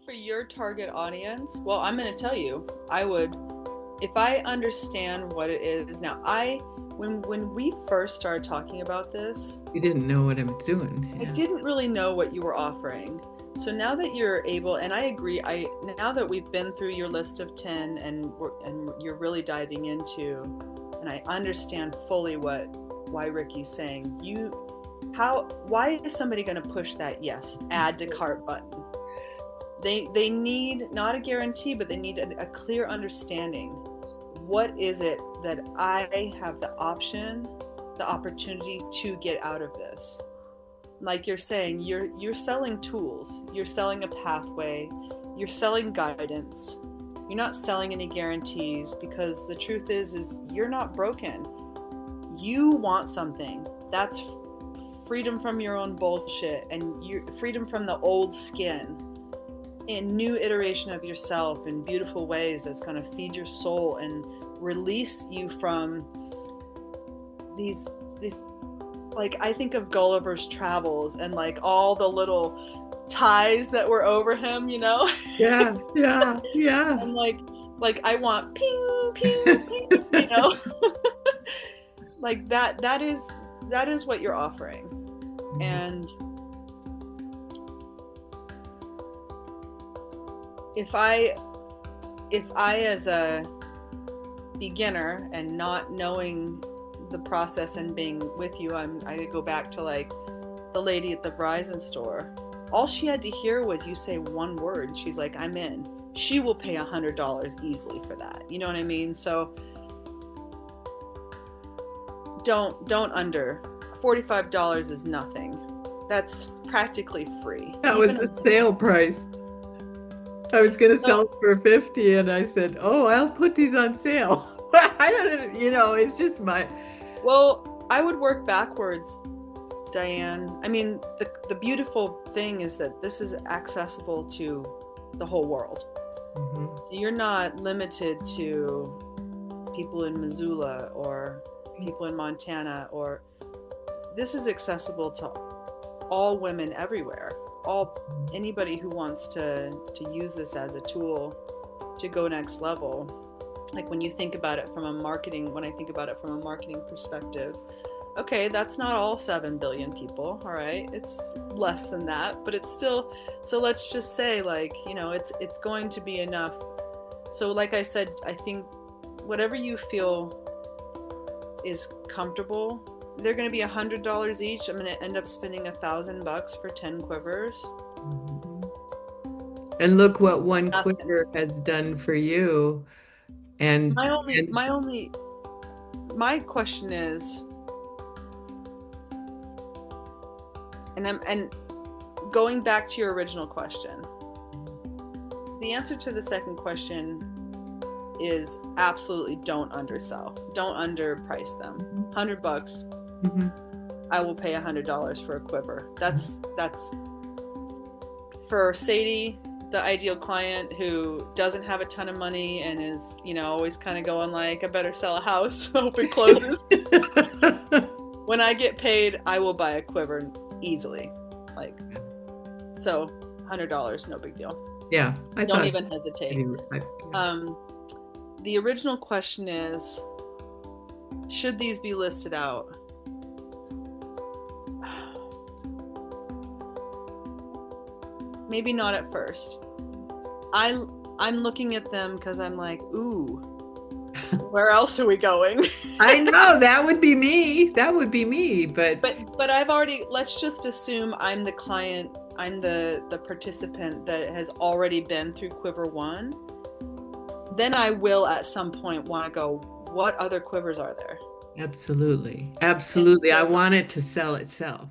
For your target audience, well, I'm going to tell you, I would, if I understand what it is. Now, when we first started talking about this, You didn't know what I'm doing. I Yeah. didn't really know what you were offering. So now that you're able, and I agree, now that we've been through your list of 10 and you're really diving into, and I understand fully why Ricky's saying, why is somebody going to push that yes, add to cart button? They need not a guarantee, but they need a clear understanding. What is it that I have the opportunity to get out of this? Like you're saying, you're selling tools, you're selling a pathway, you're selling guidance. You're not selling any guarantees, because the truth is you're not broken. You want something. That's freedom from your own bullshit, and freedom from the old skin, a new iteration of yourself in beautiful ways that's going to feed your soul and release you from these like, I think of Gulliver's Travels and like all the little ties that were over him, Yeah, yeah, yeah. and like I want ping ping ping, like that is what you're offering. And if I as a beginner and not knowing the process and being with you, I go back to like the lady at the Verizon store. All she had to hear was you say one word. She's like, I'm in. She will pay $100 easily for that. You know what I mean? So don't under. $45 is nothing. That's practically free. That was the sale price. I was going to sell it for 50, and I said, "Oh, I'll put these on sale." I don't, it's just Well, I would work backwards, Diane. I mean, the beautiful thing is that this is accessible to the whole world. Mm-hmm. So you're not limited to people in Missoula or people in Montana, or this is accessible to all women everywhere. Anybody who wants to use this as a tool to go next level. Like when you think about it when I think about it from a marketing perspective, okay, that's not all 7 billion people, all right? It's less than that, but it's still, so let's just say like, it's going to be enough. So like I said, I think whatever you feel is comfortable, they're going to be $100 each. I'm going to end up spending $1,000 for 10 quivers. And look what one quiver has done for you. And my question is, and going back to your original question, the answer to the second question is absolutely don't undersell. Don't underprice them. $100. Mm-hmm. I will pay $100 for a quiver. That's for Sadie, the ideal client who doesn't have a ton of money and is, always kind of going like, I better sell a house, hope it closes. When I get paid, I will buy a quiver easily. Like, so $100, no big deal. Yeah. Don't even hesitate. The original question is, should these be listed out? Maybe not at first. I'm looking at them because I'm like, ooh, where else are we going? I know, that would be me. But I've already, let's just assume I'm the client, I'm the participant that has already been through Quiver 1. Then I will at some point want to go, what other quivers are there? Absolutely. I want it to sell itself.